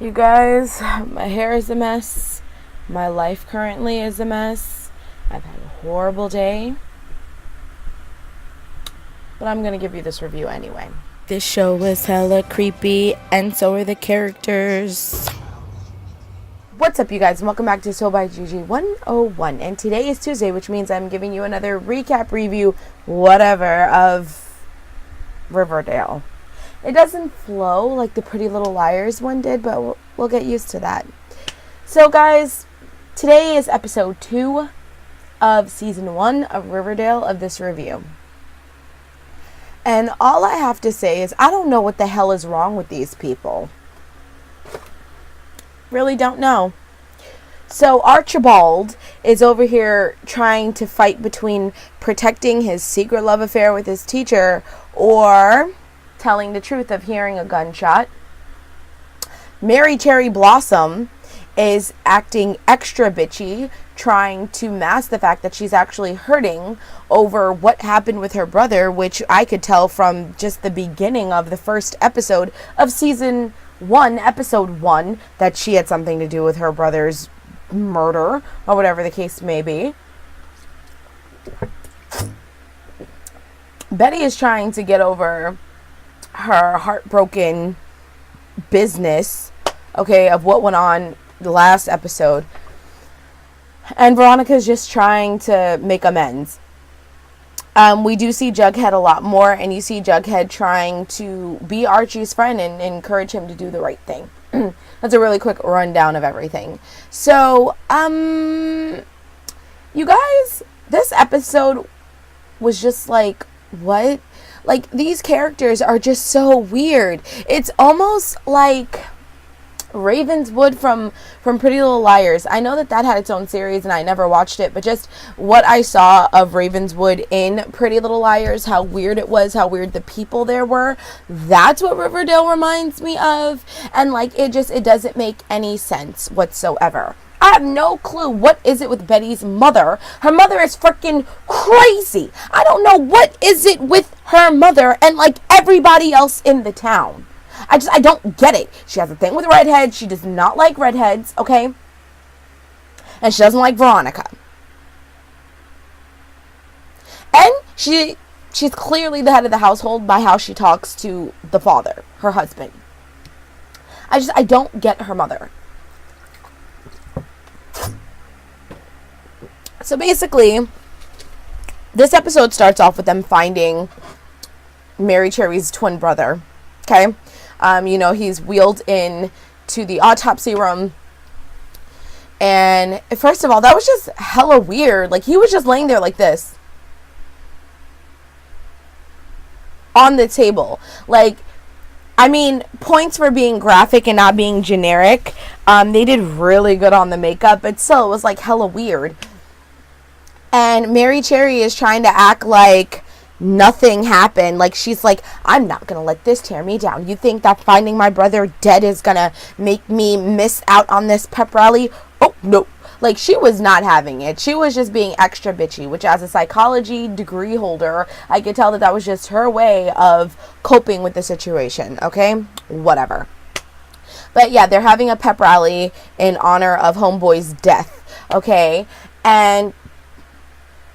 You guys, my hair is a mess. My life currently is a mess. I've had a horrible day. But I'm going to give you this review anyway. This show was hella creepy, and so are the characters. What's up, you guys? Welcome back to Soul by Gigi 101. And today is Tuesday, which means I'm giving you another recap review, whatever, of Riverdale. It doesn't flow like the Pretty Little Liars one did, but we'll get used to that. So, guys, today is episode 2 of season 1 of Riverdale of this review. And all I have to say is I don't know what the hell is wrong with these people. Really don't know. So Archibald is over here trying to fight between protecting his secret love affair with his teacher or telling the truth of hearing a gunshot. MaryChery Blossom is acting extra bitchy, trying to mask the fact that she's actually hurting over what happened with her brother, which I could tell from just the beginning of the first episode of season 1, episode 1, that she had something to do with her brother's murder, or whatever the case may be. Betty is trying to get over her heartbroken business, okay, of what went on the last episode. And Veronica's just trying to make amends. We do see Jughead a lot more, and you see Jughead trying to be Archie's friend and encourage him to do the right thing. That's a really quick rundown of everything. So, you guys, this episode was just like, what? Like, these characters are just so weird. It's almost like Ravenswood from Pretty Little Liars. I know that had its own series and I never watched it, but just what I saw of Ravenswood in Pretty Little Liars, how weird it was, how weird the people there were, that's what Riverdale reminds me of. And like, it doesn't make any sense whatsoever. I have no clue what is it with Betty's mother. Her mother is freaking crazy. I don't know what is it with her mother and like everybody else in the town. I don't get it. She has a thing with redheads. She does not like redheads, okay? And she doesn't like Veronica. And she's clearly the head of the household by how she talks to the father, her husband. I don't get her mother. So basically, this episode starts off with them finding MaryChery's twin brother, okay? He's wheeled in to the autopsy room. And first of all, that was just hella weird. Like, he was just laying there like this on the table. Like, I mean, points for being graphic and not being generic. They did really good on the makeup, but still, it was like hella weird. And MaryChery is trying to act like nothing happened. Like, she's like, I'm not gonna let this tear me down. You think that finding my brother dead is gonna make me miss out on this pep rally? Oh, no. Like, she was not having it. She was just being extra bitchy, which as a psychology degree holder, I could tell that was just her way of coping with the situation, okay? Whatever. But yeah, they're having a pep rally in honor of Homeboy's death, okay? And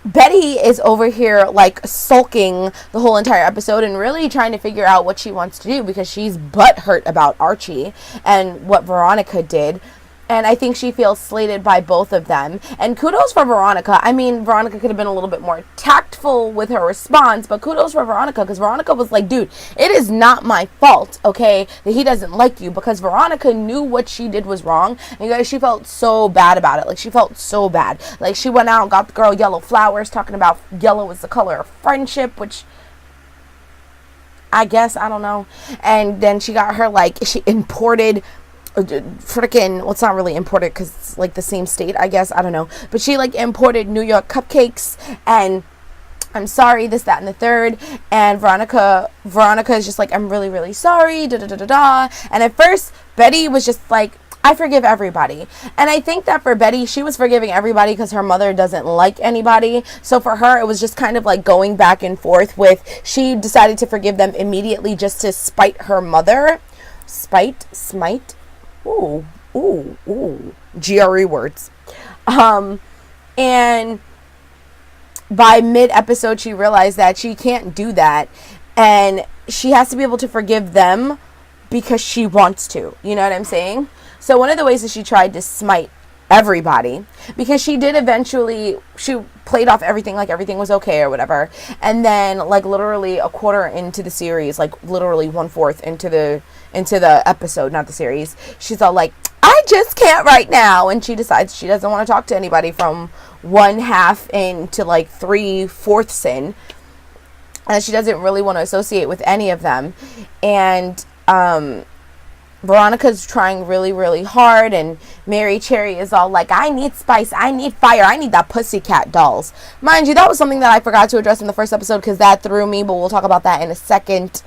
Betty is over here like sulking the whole entire episode and really trying to figure out what she wants to do because she's butthurt about Archie and what Veronica did. And I think she feels slated by both of them. And kudos for Veronica. I mean, Veronica could have been a little bit more tactful with her response, but kudos for Veronica because Veronica was like, dude, it is not my fault, okay, that he doesn't like you, because Veronica knew what she did was wrong. And you guys, she felt so bad about it. Like, she felt so bad. Like, she went out and got the girl yellow flowers, talking about yellow is the color of friendship, which I guess, I don't know. And then she got her, like, she imported freaking, well, it's not really imported because it's like the same state, I guess, I don't know, but she like imported New York cupcakes and I'm sorry, this, that, and the third. And Veronica is just like, I'm really, really sorry, da da da da da. And at first Betty was just like, I forgive everybody. And I think that for Betty, she was forgiving everybody because her mother doesn't like anybody. So for her, it was just kind of like going back and forth with, she decided to forgive them immediately just to spite her mother. Smite? Ooh, ooh, ooh. GRE words. And by mid-episode, she realized that she can't do that. And she has to be able to forgive them because she wants to. You know what I'm saying? So one of the ways that she tried to smite everybody, because she did eventually, she played off everything like everything was okay or whatever, and then like literally a quarter into the series, like literally 1/4 into the episode, not the series, she's all like, I just can't right now, and she decides she doesn't want to talk to anybody from 1/2 into like 3/4 in, and she doesn't really want to associate with any of them. And Veronica's trying really, really hard, and MaryChery is all like, I need spice, I need fire, I need the pussycat dolls. Mind you, that was something that I forgot to address in the first episode because that threw me, but we'll talk about that in a second.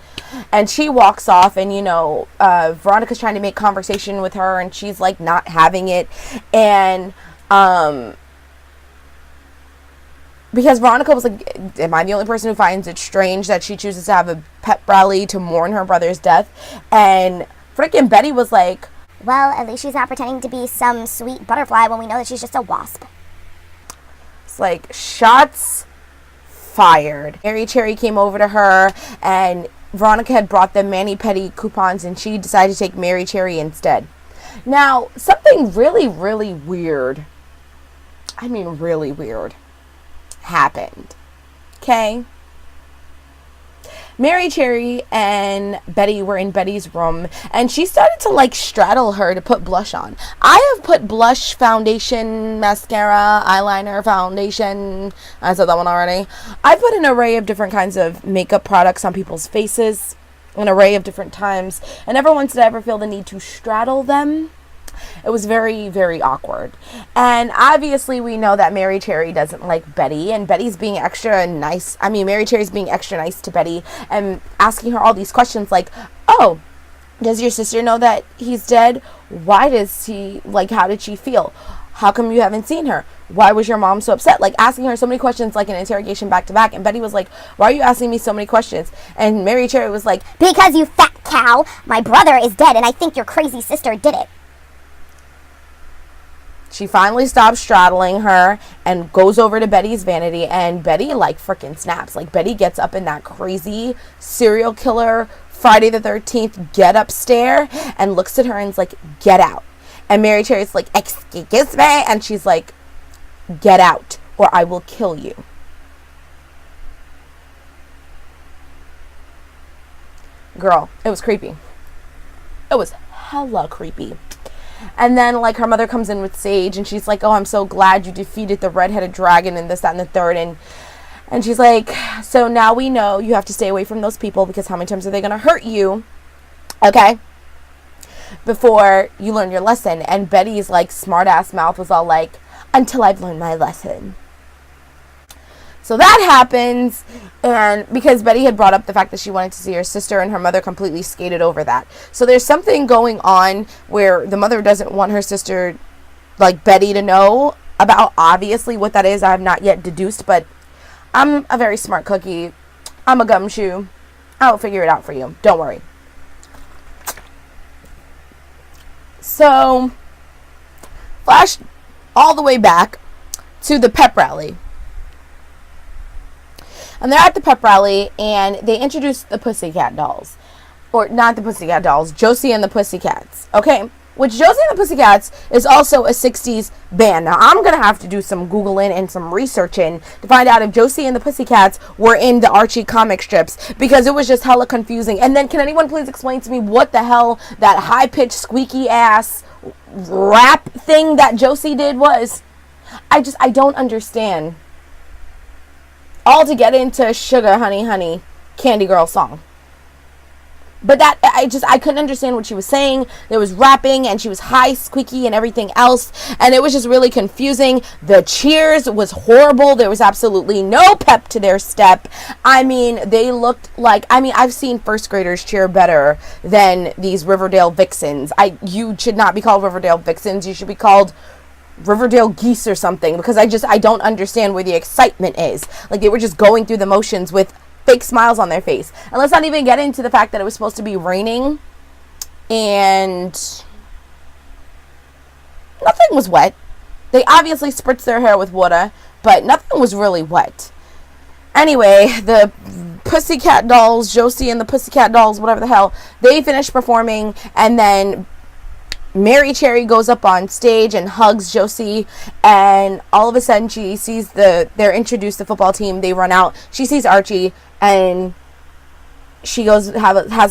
And she walks off, and, you know, Veronica's trying to make conversation with her, and she's, like, not having it. And, because Veronica was like, am I the only person who finds it strange that she chooses to have a pep rally to mourn her brother's death? And freaking Betty was like, well, at least she's not pretending to be some sweet butterfly when we know that she's just a wasp. It's like, shots fired. MaryChery came over to her, and Veronica had brought them mani-pedi coupons, and she decided to take MaryChery instead. Now, something really, really weird, I mean really weird, happened. Okay? MaryChery and Betty were in Betty's room, and she started to like straddle her to put blush on. I have put blush, foundation, mascara, eyeliner, foundation. I said that one already. I put an array of different kinds of makeup products on people's faces, an array of different times, and never once did I ever feel the need to straddle them. It was very, very awkward. And obviously we know that MaryChery doesn't like Betty, and Betty's being extra nice. I mean, MaryChery's being extra nice to Betty and asking her all these questions like, oh, does your sister know that he's dead? Why does he, like, how did she feel? How come you haven't seen her? Why was your mom so upset? Like, asking her so many questions, like an interrogation back to back. And Betty was like, why are you asking me so many questions? And MaryChery was like, because, you fat cow, my brother is dead and I think your crazy sister did it. She finally stops straddling her and goes over to Betty's vanity, and Betty like freaking snaps. Like, Betty gets up in that crazy serial killer Friday the 13th get up stare and looks at her and is like, get out. And MaryChery's like, excuse me, and she's like, get out or I will kill you. Girl, it was creepy. It was hella creepy. And then, like, her mother comes in with Sage, and she's like, oh, I'm so glad you defeated the red-headed dragon and this, that, and the third. And she's like, so now we know you have to stay away from those people because how many times are they going to hurt you, okay, before you learn your lesson? And Betty's, like, smart-ass mouth was all like, until I've learned my lesson. So that happens, and because Betty had brought up the fact that she wanted to see her sister, and her mother completely skated over that. So there's something going on where the mother doesn't want her sister, like Betty, to know about. Obviously what that is, I have not yet deduced, but I'm a very smart cookie. I'm a gumshoe. I'll figure it out for you. Don't worry. So, flash all the way back to the pep rally. And they're at the pep rally, and they introduce the Pussycat Dolls. Or, not the Pussycat Dolls, Josie and the Pussycats. Okay? Which, Josie and the Pussycats is also a 60s band. Now, I'm going to have to do some Googling and some researching to find out if Josie and the Pussycats were in the Archie comic strips, because it was just hella confusing. And then, can anyone please explain to me what the hell that high-pitched, squeaky-ass rap thing that Josie did was? I don't understand. All to get into Sugar Honey Honey Candy Girl song. But that, I couldn't understand what she was saying. There was rapping, and she was high, squeaky, and everything else. And it was just really confusing. The cheers was horrible. There was absolutely no pep to their step. I mean, they looked like, I've seen first graders cheer better than these Riverdale vixens. You should not be called Riverdale vixens. You should be called Riverdale geese or something, because I don't understand where the excitement is. Like, they were just going through the motions with fake smiles on their face. And let's not even get into the fact that it was supposed to be raining, and nothing was wet. They obviously spritzed their hair with water, but nothing was really wet. Anyway, the Pussycat Dolls, Josie and the Pussycat Dolls, whatever the hell, they finish performing, and then MaryChery goes up on stage and hugs Josie, and all of a sudden she sees they're introduced the football team. They run out. She sees Archie, and she has a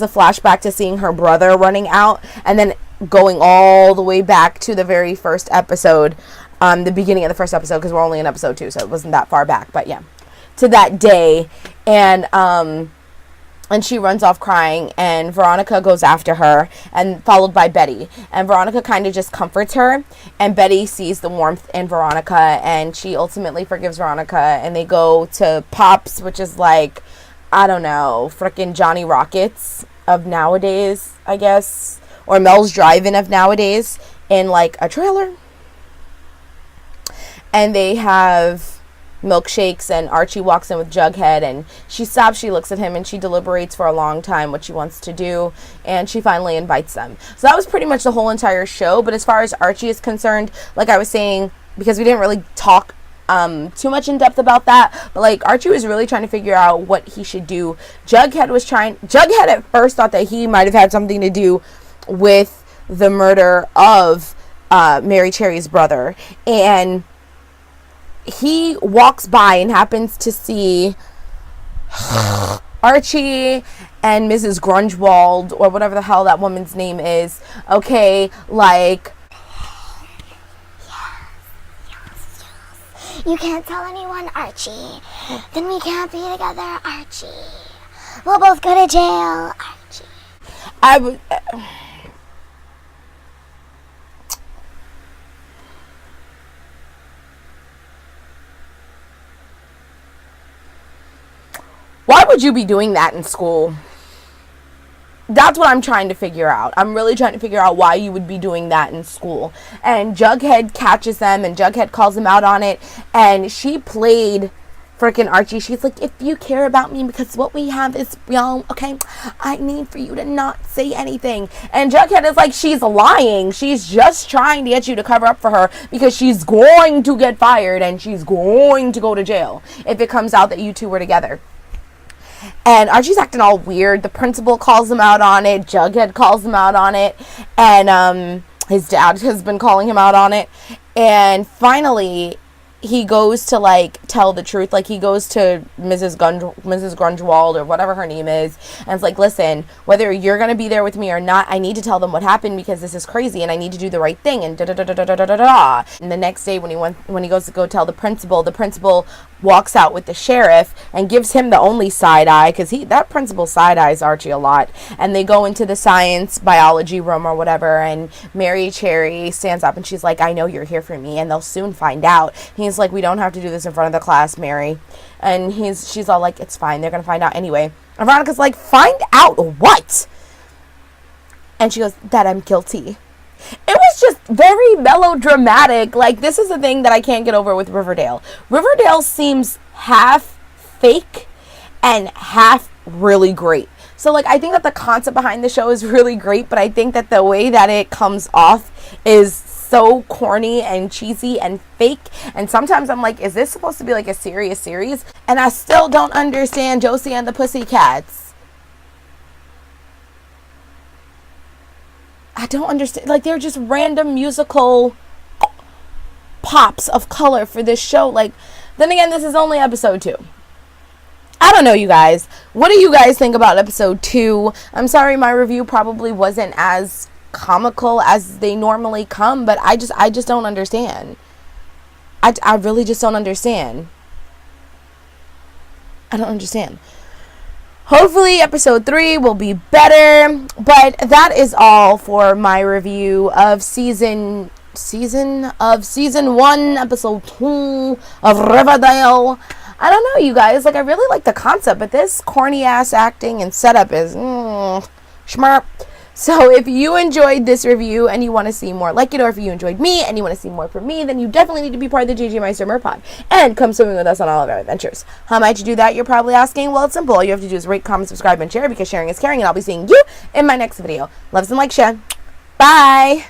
flashback to seeing her brother running out, and then going all the way back to the very first episode, the beginning of the first episode, because we're only in episode 2, so it wasn't that far back, but yeah, to that day, and she runs off crying, and Veronica goes after her, and followed by Betty, and Veronica kind of just comforts her, and Betty sees the warmth in Veronica, and she ultimately forgives Veronica, and they go to Pops, which is like, I don't know, frickin' Johnny Rockets of nowadays, I guess, or Mel's Drive-In of nowadays, in like a trailer, and they have milkshakes, and Archie walks in with Jughead, and she stops, she looks at him, and she deliberates for a long time what she wants to do, and she finally invites them. So that was pretty much the whole entire show. But as far as Archie is concerned, like I was saying, because we didn't really talk too much in depth about that, but like Archie was really trying to figure out what he should do. Jughead at first thought that he might have had something to do with the murder of MaryChery's brother, and he walks by and happens to see Archie and Mrs. Grunwald, or whatever the hell that woman's name is, okay, like, You can't tell anyone, Archie. Then we can't be together, Archie. We'll both go to jail, Archie. I would... Why would you be doing that in school? That's what I'm trying to figure out. I'm really trying to figure out why you would be doing that in school. And Jughead catches them, and Jughead calls him out on it. And she played freaking Archie. She's like, if you care about me, because what we have is real, okay, I need for you to not say anything. And Jughead is like, she's lying. She's just trying to get you to cover up for her, because she's going to get fired, and she's going to go to jail if it comes out that you two were together. And Archie's acting all weird. The principal calls him out on it. Jughead calls him out on it. And his dad has been calling him out on it. And finally, he goes to, like, tell the truth. Like, he goes to Mrs. Grunwald, or whatever her name is, and it's like, listen, whether you're going to be there with me or not, I need to tell them what happened, because this is crazy, and I need to do the right thing, and da-da-da-da-da-da-da-da. And the next day, when he goes to go tell the principal walks out with the sheriff and gives him the only side eye, because that principal side eyes Archie a lot. And they go into the science biology room or whatever, and MaryChery stands up and she's like, I know you're here for me, and they'll soon find out. He's like, we don't have to do this in front of the class, Mary. And she's all like, it's fine, they're gonna find out anyway. And Veronica's like, find out what? And she goes, that I'm guilty. It was just very melodramatic. Like, this is the thing that I can't get over with Riverdale. Riverdale seems half fake and half really great. So, like, I think that the concept behind the show is really great, but I think that the way that it comes off is so corny and cheesy and fake. And sometimes I'm like, is this supposed to be like a serious series? And I still don't understand Josie and the Pussycats. I don't understand. Like, they're just random musical pops of color for this show. Like, then again, this is only episode 2. I don't know, you guys. What do you guys think about episode 2? I'm sorry my review probably wasn't as comical as they normally come, but I just don't understand. I really just don't understand. I don't understand. Hopefully episode 3 will be better, but that is all for my review of season 1, episode 2 of Riverdale. I don't know, you guys, like, I really like the concept, but this corny ass acting and setup is schmarp. So if you enjoyed this review and you want to see more like it, or if you enjoyed me and you want to see more from me, then you definitely need to be part of the JJ Meister Merpod and come swimming with us on all of our adventures. How might you do that, you're probably asking? Well, it's simple. All you have to do is rate, comment, subscribe, and share, because sharing is caring, and I'll be seeing you in my next video. Loves and like, share. Bye!